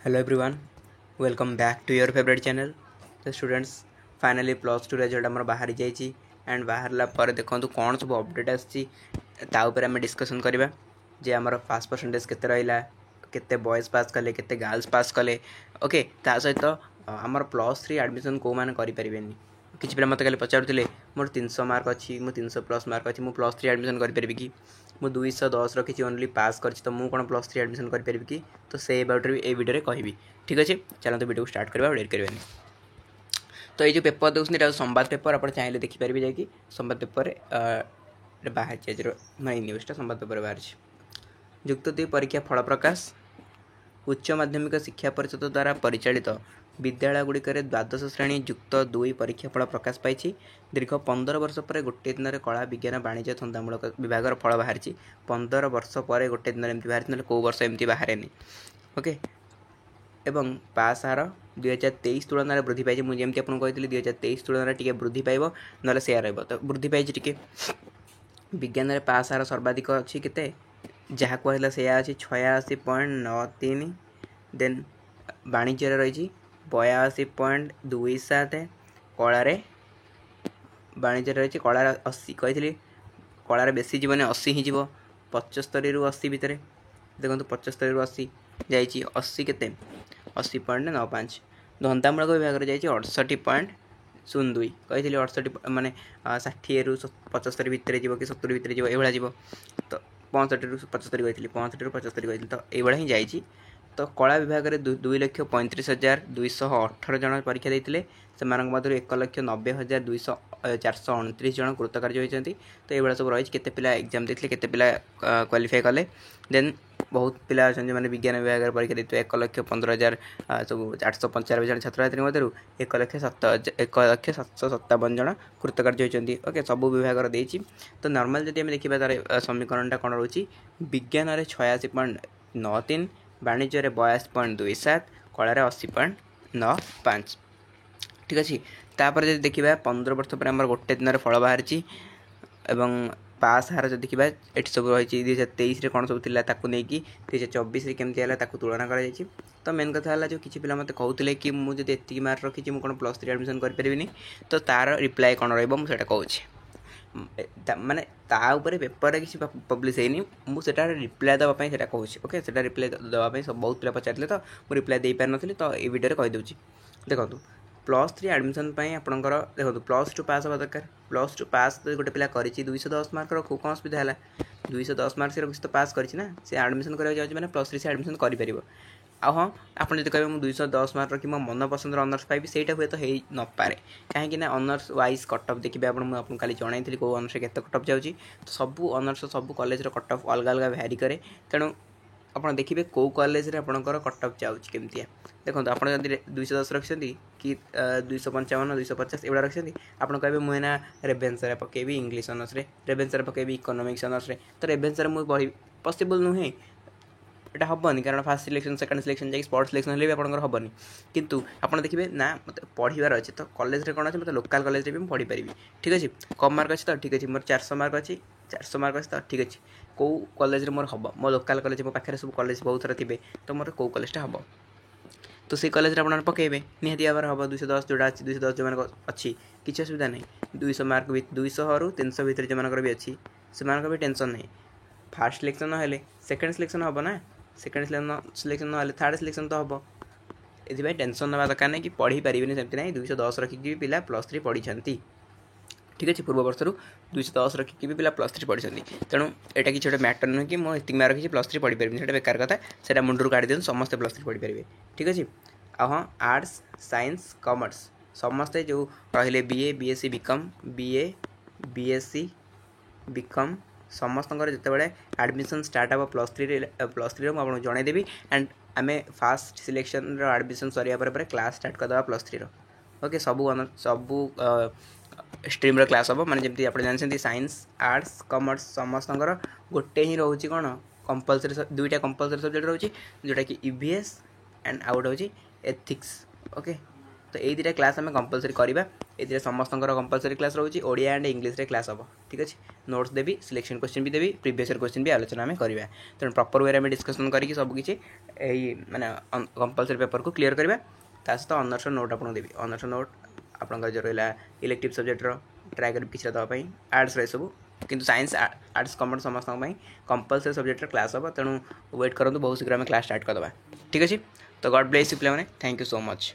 Hello everyone, welcome back to your favorite channel. So students, finally plus 2 result हमर बाहरी जाइछि and बाहरला पर देखंतु कोन सब अपडेट आछि ता ऊपर हम डिस्कशन करबा जे हमर पास परसेंटेज केते रहिला केते बॉयज पास कले केते गर्ल्स पास कले ओके ता सहित हमर प्लस 3 एडमिशन को मान करि परिबेनी किछि पिला मते काले पचारुथिले मोर 300 मार्क अछि मो 300 प्लस मार्क अछि मो प्लस 3 एडमिशन करि परिबि कि मु 210 रखिछि ओनली पास करछि तो मु कोन प्लस 3 एडमिशन करि परिबि कि तो से अबाउट रे ए वीडियो रे कहबी ठीक अछि चलो तो वीडियो को स्टार्ट करबा डेट करबेनी तो ये जो पेपर देखुछनी संवाद पेपर आप चाहिए देखिपारे जाकि संवाद पेपर बाहर मैं न्यूज़टा संवाद पेपर बाहर जुक्त 2 परीक्षा फल प्रकाश उच्च माध्यमिक शिक्षा परिषद द्वारा परिचालित विद्यालय गुड़िक द्वादश श्रेणी युक्त 2 परीक्षा फल प्रकाश पाई दीर्घ 15 वर्ष पर गोटे दिन में कला विज्ञान वाणिज्य धंदामूलक विभाग फल बाहर 15 वर्ष पर गोटे दिन एमती बाहर ना कौ वर्ष एमती बाहर ओके एवं पास हार 2023 तुलन में वृद्धि पाई मुझे आपको कही 2023 तुलन टे वृद्धि पाइब ना से तो वृद्धि पाई टे विज्ञान में पास हार सर्वाधिक अच्छी के जहाँ कहला से अच्छी 86.93 देन वाणिज्य रही 82.27 कलार वाणिज्य रही कलार 80 कही कलार बेसी जीवन 80 ही जीव 75 रु 80 भितर देखो 75 रु 80 जाइए 80 के 80.95 धंदामूलक विभाग जाइए 68.02 कही 68 माने 60 रु 75 भितर जीव कि 70 भितर जीव ये जीव तो 65 रु 75 कही 65 रु 75 कही तो ये ही जाइए तो कला विभाग में 2,35,218 जन परीक्षा देते से 1,90,90,429 जन कृतकार्य होती तो ये सब रही के पिला एग्जाम देते के पिला क्वालिफाई कले देन बहुत पिला अच्छा जो मैंने विज्ञान विभाग में परीक्षा देते 1,15,000 सब 895 जन छात्र छात्री मध्य 1,0757 जन कृतकार्य होती ओके सब विभाग देती तो नॉर्मल जब आम देखा तार समीकरणटा कौन रोचे विज्ञान 86.93 वाणिज्य 82.27 कलार 80.95 ठीक अच्छे तापर जब देखा 15 वर्ष पर आम गोटे दिन फल बाहर एवं पास हार जो देखा ये सब रही 2023 कौन सब थी नहीं 2024 केमती है तुलना कर तो मेन कथा है जो किसी पिला मत कहते कि मुझे एति मार्क रखी मुझे कौन प्लस 3 एडमिशन करें तो तार रिप्लाई कौन रहा कहूँ माने ताऊपर पेपर किसी पब्लिश होनी मुझे रिप्लाई देवाई कहूँ ओके से रिप्लाई देवाई सब बहुत पिला पचारे तो मुझे रिप्लाई दे पार नी तो ये वीडियो कहीदे देखो प्लस 3 एडमिशन आपंकर देखो प्लस 2 पास हवा दरकार प्लस 2 पास गोटे पिला कर 210 मार्क रखू कौन असुविधा है 210 मार्क से रखी तो पास करना से एडमिशन कराया मैंने प्लस 3 से एडमिशन कर हाँ आप जो कहे मुझे 210 मार्क रखी मो मन पसंद अनर्स पाइबी सहीटा हुए तो हो न पारे कहीं अनर्स वाइज कट अफ देखिए आपको कल जनई कौ अनर्स के कट अफ जाऊँगी तो सबू अनर्स सब कॉलेज कट अफ अलग अलग भैरी कै तेणु आप देखिए कौ कॉलेज आपंकर कट अफ जाऊँगी केमती देखो आप 210 रखिंट कि 255 250 एवं रखिंट आप कहे मुझे रेभेन्सा पकेबी इंग्लीश अनर्स रेभेन्सा पकेबी इकोनॉमिक्स अनर्स तो रेभेन्सा मुझे पढ़ी पॉसिबल नुहे এটা হবনি কারণ ফার্স্ট সিলেকশন সেকেন্ড সিলেকশন যাই স্পোর্টস সিলেকশন হলে আপনার হবনি কিন্তু আপনার দেখবে না মতো পড়ার আছে তো কলেজে কোণ আছে মতো লোকাল কলেজে भी পড়ি পারি ঠিক আছে কম মার্ক আছে তো ঠিক আছে মোর 400 মার্ক আছে 400 মার্ক আছে তো ঠিক আছে কৌ কলেজে মোর হব মো লোকাল কলেজ মো পাখে सब कॉलेज बहुत सारा थे तो मोर कौ कॉलेजटा हम तो से कॉलेज आप पकेबे निहाती भाव हम 210 जोड़ा अच्छी 210 जो अच्छी किसी असुविधा नहीं 200 मार्क भी 200 रु 300 भितर जो भी अच्छी से भी टेंशन नहीं फास्ट सिलेक्शन ना सेकेंड सिलेक्शन हम ना सेकेंड सिलेक्शन ना थर्ड सिलेक्शन तो हम ये टेंशन ना दरकार नहीं कि पढ़ी पारे सेमती ना 210 रखिकी पिला प्लस 3 पढ़ी ठीक अच्छे पूर्व वर्ष 210 रखिकी भी पिला प्लस 3 पढ़ी तेणु यहाँ किसी गोटे मैटर नुहे कि मुझे एतिक मार्क रखी प्लस 3 पढ़ी पारि से बेकार कथा से मुंडू काढ़ी दिखाँ समस्ते प्लस 3 पढ़ी पारे ठीक अच्छे हाँ आर्ट्स साइंस कॉमर्स समस्ते जो रही BA BSc BCom BA BSc BCom समस्त जिते एडमिशन स्टार्ट हम प्लस 3 मुझे जनईदेवी एंड आम फास्ट सिलेक्शन एडमिशन सरिया क्लास स्टार्ट करदे प्लस 3 ओके सबू सबू स्ट्रीम क्लास हम मैंने जमी आप जानते साइंस आर्ट्स कॉमर्स समस्त गोटे ही रोचे कौन कंपलसरी दुईटा कंपलसरी सब्जेक्ट रोचे जोटा कि ईवीएस एंड आउट हूँ एथिक्स ओके तो यही दुटा क्लास आम कंपलसरी करवा ये समस्त कंपलसरी क्लास रोचे ओडिया एंड इंग्लिश रे क्लास हम ठीक अच्छे नोट्स देवी सिलेक्शन क्वेश्चन भी देवी प्रीवियस ईयर क्वेश्चन भी आलोचना आम करवा तेणु प्रॉपर वे में डिस्कसन करके सबकि माने कंपलसरी पेपर को क्लीयर करवा ता सहित ऑनर्स नोट आपको देवी ऑनर्स नोट आपंकर जो रहा इलेक्टिव सब्जेक्टर ट्राए कर किसी देवाई आर्ट्स सब किंतु साइंस आर्ट्स कमर्स समस्त कंपलसरी सब्जेक्ट क्लास हम तेणु वेट करूँ बहुत शीघ्र आम क्लास स्टार्ट करदे ठीक अच्छे तो गॉड ब्लेस यू प्ले मैंने थैंक यू सो मच।